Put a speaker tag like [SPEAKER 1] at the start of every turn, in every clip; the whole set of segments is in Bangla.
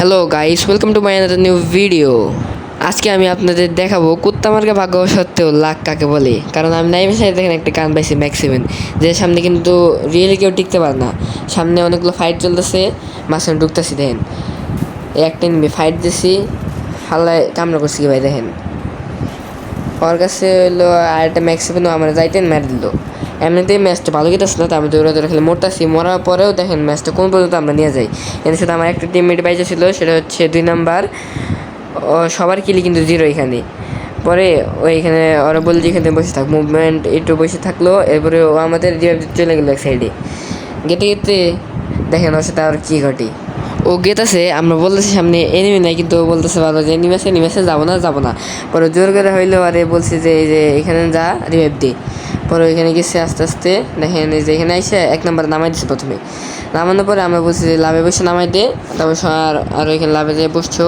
[SPEAKER 1] Hello guys, welcome to my another new video. আজকে আমি আপনাদের দেখাবো কুত্তা মার্কা ভাগ্য সত্ত্বেও লাক কাকে বলে। কারণ আমি নাইমের সাথে দেখেন একটা গান পাইছি ম্যাক্সিমেন, যে সামনে কিন্তু রিয়েলি কেউ টিকতে পারে না। সামনে অনেকগুলো ফাইট চলতেছে, মাঝখানে ঢুকতেছি দেখেন একটা নিবি ফাইট দিছি, হাল্লায় কামড়া করছি কি ভাই দেখেন। ওর কাছে হইলো আর একটা ম্যাক্সিমেনও আমার যাইতেন মেরে দিল। এমনিতেই ম্যাচটা ভালো গেতেছিল, তো আমি দৌড়ে দৌড়ে খেলে মরতাছি, মরার পরেও দেখেন ম্যাচটা কোন পর্যন্ত আমরা নিয়ে যাই। এর সাথে আমার একটা টিমমেট বাইজে ছিল, সেটা হচ্ছে 2 নাম্বার। সবার কিলি কিন্তু 0 এখানে। পরে ওইখানে ওরা বলছে এখানে বসে থাক, মুভমেন্ট একটু বসে থাকলো, এরপরে ও আমাদের চলে গেলো এক সাইডে। গেতে গেতে দেখেন ওর সাথে আর কী ঘটে। ও গেতেছে, আমরা বলতেছি সামনে এনিমি নাই, কিন্তু ও বলতেছে ভালো যে এনিমি আছে যাবো না। পরে জোর করে হইলো আরে বলছি যে এই যে এখানে যা রিভাইভ দে। পরে ওইখানে গেছে আস্তে আস্তে, দেখেন এই যে এখানে এসে 1 নাম্বার নামাই দিচ্ছে প্রথমে। নামানোর পরে আমরা বলছি যে লাভে বসে নামাই দে, তারপর আর ওইখানে লাভে যেয়ে বসছো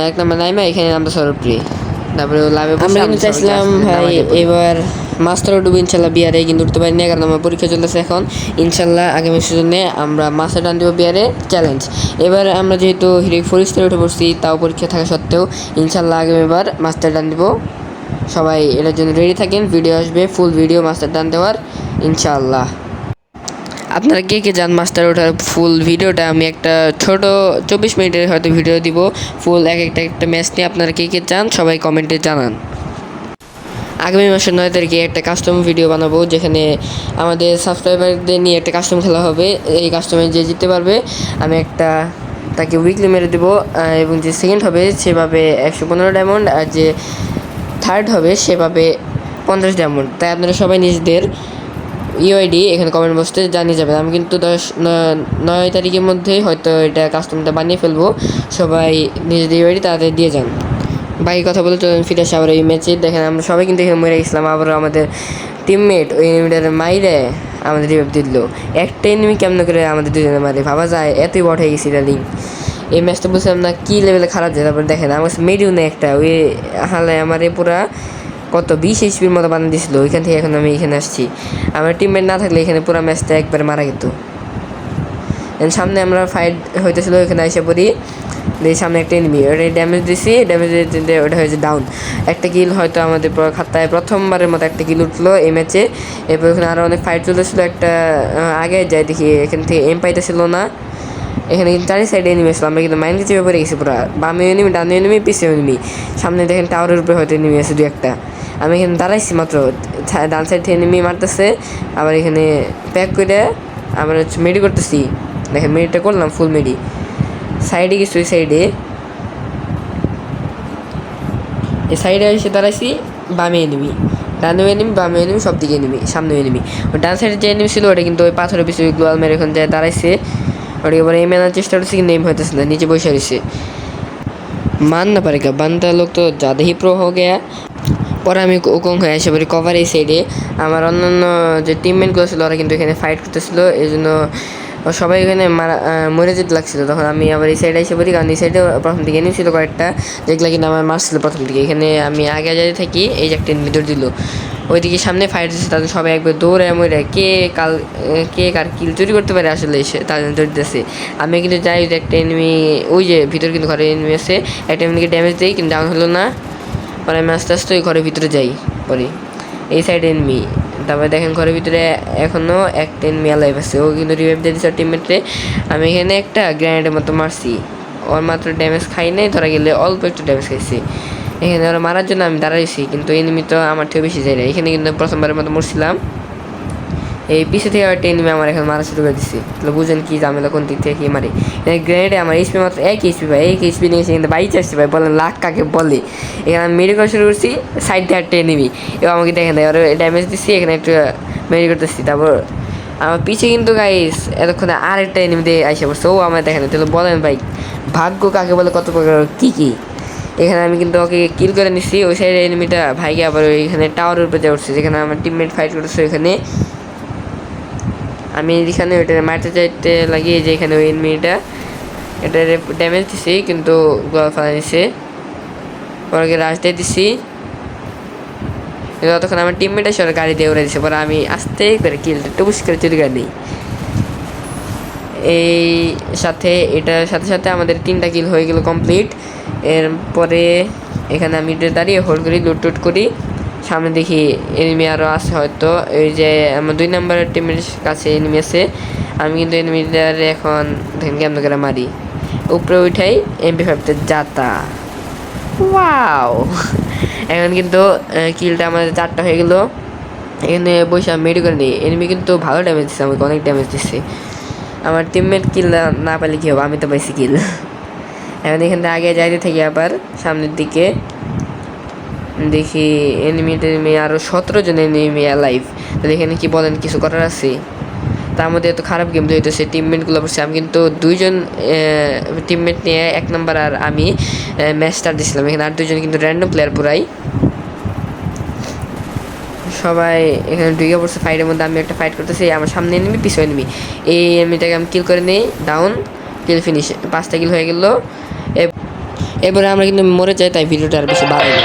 [SPEAKER 1] এক নাম্বার নাইমা এখানে আমরা সরপ্রি। তারপরে লাভে বসে আমরা কিন্তু চাইছিলাম ভাই এবার মাস্টার ডুবো ইনশাল্লাহ বিয়ারে, কিন্তু উঠতে পারিনি, কারণ আমার পরীক্ষা চলতেছে এখন। ইনশাল্লাহ আগামী সিজনে আমরা মাস্টার ডান দিব বিয়ারে চ্যালেঞ্জ। এবার আমরা যেহেতু হিরো 4 স্টারে উঠে পড়ছি, তাও পরীক্ষা থাকা সত্ত্বেও ইনশাল্লাহ আগামীবার মাস্টার ডান দিব। সবাই এটার জন্য রেডি থাকেন, ভিডিও আসবে ফুল ভিডিও মাস্টার ডান দেওয়ার ইনশাল্লাহ। আপনারা কে কে যান মাস্টার ওঠার ফুল ভিডিওটা আমি একটা ছোট 24 মিনিটের হয়তো ভিডিও দিব, ফুল একটা ম্যাচ নিয়ে আপনারা কে কে চান সবাই কমেন্টে জানান। আগামী মাসের 9 তারিখে একটা কাস্টম ভিডিও বানাবো, যেখানে আমাদের সাবস্ক্রাইবারদের নিয়ে একটা কাস্টম খেলা হবে। এই কাস্টমে যে জিততে পারবে আমি একটা তাকে উইকলি মেরে দেবো, এবং যে সেকেন্ড হবে সেভাবে 115 ডায়মন্ড, আর যে থার্ড হবে সেভাবে 50 ডায়মন্ড। তাই আপনারা সবাই নিজেদের ইউআইডি এখানে কমেন্ট বক্সে জানিয়ে যাবেন। আমি কিন্তু 9 তারিখের মধ্যেই হয়তো এটা কাস্টমটা বানিয়ে ফেলবো। সবাই নিজেদের ইউআইডি তাদের দিয়ে যান। বাকি কথা বলে চলুন ফিরে আসে আবার এই ম্যাচে। দেখেন আমরা সবাই কিন্তু এখানে মরে গেছিলাম, আবারও আমাদের টিমমেট ওই এনিমিটার মাইরে আমাদের রিভাইভ দিল। একটা এনিমি কেমন করে আমাদের দুজনে মারে ভাবা যায়, এতই বট হয়ে গেছি ডালিং। এই ম্যাচটা বুঝলাম না কী লেভেলে খারাপ যায়। তারপর দেখেন আমার মেডিও নেই একটা, ওই হালে আমার পুরা কত 20 এইচপির মতো বানিয়ে দিয়েছিল। ওইখান থেকে এখন আমি এখানে আসছি। আমার টিমমেট না থাকলে এখানে পুরো ম্যাচটা একবারে মারা যেত। সামনে আমরা ফাইট হইতেছিল, ওইখানে এসে পড়ি, সামনে একটা এনিমি, ওটা ড্যামেজ দিছি, ড্যামেজ দিতে ওটা হয়েছে ডাউন। একটা কিল হয়তো আমাদের খাতায় প্রথমবারের মতো একটা কিল উঠলো এই ম্যাচে। এরপর ওখানে আরও অনেক ফাইট চলতেছিল, একটা আগে যাই দেখি এখান থেকে এম পাইতেছিল না। এখানে কিন্তু 4 সাইডে এনিমি আসলো, আমরা কিন্তু মাইন্ডকে চেপে পড়ে গেছি পুরো। বামে এনিমি, ডানে এনিমি, পিছিয়ে এনিমি, সামনে দেখেন টাওয়ারের উপরে হয়তো এনিমি আছে 2-1টা। আমি এখানে দাঁড়াইছি মাত্র, ডান সাইড থেকে এনিমি মারতেছে, আবার এখানে প্যাক করে আমরা মেডি করতেছি। দেখেন মেডিটা করলাম ফুল মেডি। সাইডে কিছু ওই সাইডে এই সাইডে এসে দাঁড়াইছি, বামে এনিমি, ডানে এনিমি, বামে এনিমি, সব দিকে এনিমি, সামনে এনিমি। ওই ডান সাইডে যে এনিমি ছিল ওটা কিন্তু ওই পাথরের পিছনে গ্লোয়াল মেরে এখন যায় দাঁড়াইছে। ওটাকে এবার এম আনার চেষ্টা করছে, কিন্তু এম হইতেছে না, নিচে বসে রয়েছে। মান না পারে কা বানটা লোক তো ज़्यादा ही প্রো हो गया। পরে আমি ওকং হয়ে এসে পড়ি কভার এই সাইডে। আমার অন্যান্য যে টিমমেটগুলো ছিল ওরা কিন্তু এখানে ফাইট করতেছিল, এই জন্য সবাই এখানে মরে যেতে লাগছিল। তখন আমি আবার এই সাইডে এসে পড়ি, কারণ এই সাইডে প্রথম দিকে এনিমি ছিল কয়েকটা, যেগুলো কিন্তু আমার মারছিল প্রথম দিকে। এখানে আমি আগে যাই থাকি, এই যে একটা ভিতর দিল, ওইদিকে সামনে ফাইট দিচ্ছে, তাদের সবাই একবার দৌড়ে মরে কে কার কিল চুরি করতে পারে আসলে এসে তাদের দৌড়তেছে। আমি কিন্তু যাই যে একটা এনিমি, ওই যে ভিতর কিন্তু ঘরে এনিমি আছে, একটা এনিমিকে ড্যামেজ দিই কিন্তু ডাউন হলো না। পরে আমি আস্তে আস্তে ওই ঘরের ভিতরে যাই, পরে এই সাইডে এনিমি। তারপরে দেখেন ঘরের ভিতরে এখনও একটা এনিমি অ্যালাইভ আছে, ও কিন্তু রিভাইভ দিয়ে দিচ্ছে টিমমেটে। আমি এখানে একটা গ্রেনেডের মতো মারছি, ওর মাত্র ড্যামেজ খাই নাই, ধরা গেলে অল্প একটু ড্যামেজ খাইছি। এখানে ওরা মারার জন্য আমি দাঁড়াইছি, কিন্তু এনিমি তো আমার থেকে বেশি যায় না। এখানে কিন্তু প্রথমবারের মতো মরছিলাম। এই পিছে থেকে একটা এনিমি আমার এখন মারা শুরু করে দিচ্ছে, তাহলে বুঝেন কি ঝামেলা, কোন দিক থেকে কি মারে। গ্রেনেডে আমার এইচপি মাত্র 1 এইচপি ভাই, 1 এইচপি নিয়েছে, কিন্তু বাইচ আসছে ভাই, বলেন লাখ কাকে বলে। এখানে আমি মেডিকেল শুরু করছি, সাইড দিয়ে একটা এনিমি এবার আমাকে দেখেন দেয়, ওর ড্যামেজ দিচ্ছি, এখানে একটু মেডি করতেছি। তারপর আমার পিছে কিন্তু গাইস এতক্ষণে আরেকটা এনিমি দিয়ে আইসা পড়ছে, ও আমার দেখেন। তাহলে বলেন ভাই ভাগ্য কাকে বলে, কত প্রকার কী। এখানে আমি কিন্তু ওকে কিল করে নিচ্ছি, ওই সাইডে এনিমিটা ভাইকে আবার ওইখানে টাওয়ারের উপরে যা উঠছে, যেখানে আমার টিমমেট ফাইট করতেছে। ওইখানে আমি এখানে ওইটা মারতে চাইতে লাগিয়ে যে এখানে ওই এনিমিটা এটা ড্যামেজ দিছি, কিন্তু গোল ফেলা নিচ্ছে, ওকে রাশ দিয়ে দিচ্ছি। ততক্ষণ আমার টিমমেট এসে ওরা গাড়ি দিয়ে উড়ে দিচ্ছে, পরে আমি আস্তে করে কিলটা টুকুস করে চুরি করে নিই। এই সাথে এটার সাথে সাথে আমাদের 3টা কিল হয়ে গেল কমপ্লিট। এরপরে এখানে আমি দাঁড়িয়ে হোল্ড করি, লুট করি। সামনে দেখি এনিমি আরও আছে হয়তো, এই যে আমার 2 নম্বরের টিমের কাছে এনিমি আছে। আমি কিন্তু এনিমিটার এখন দেখেন কেমন করে মারি, উপরে উঠাই MP5তে যাতা। ওয়াও এখন কিন্তু কিলটা আমাদের 4টা হয়ে গেল। এখানে বসে আমি মেডি করে নিই। এনিমি কিন্তু ভালো ড্যামেজ দিচ্ছে, আমাকে অনেক ড্যামেজ দিচ্ছে। আমার টিমমেট কিল না পেলে কী হবে, আমি তো পাইছি কিল। এখন এখান থেকে আগে যাইতে থাকি, আবার সামনের দিকে দেখি এনিমি আরও 17 জন এনিমি লাইভ। তাহলে এখানে কি বলেন, কিছু করার আছে? তার মধ্যে এত খারাপ গেম হইতেছে, টিমমেটগুলো পড়ছে। আমি কিন্তু 2জন টিমমেট নিয়ে 1 নম্বর আর আমি ম্যাচ স্টার্ট দিয়েছিলাম। এখানে আর 2জন কিন্তু র্যান্ডম প্লেয়ার পুরাই। সবাই এখানে ঢুকে পড়ছে ফাইটের মধ্যে। আমি একটা ফাইট করতেছি, আমার সামনে এনিমি, পিছনে এনিমি। এই এনিমিটাকে আমি কিল করে নিই, ডাউন, কিল ফিনিশ। 5টা কিল হয়ে গেল। এবারে আমরা কিন্তু মরে যাই, তাই ভিডিওটা আর বেশি বাড়াই না।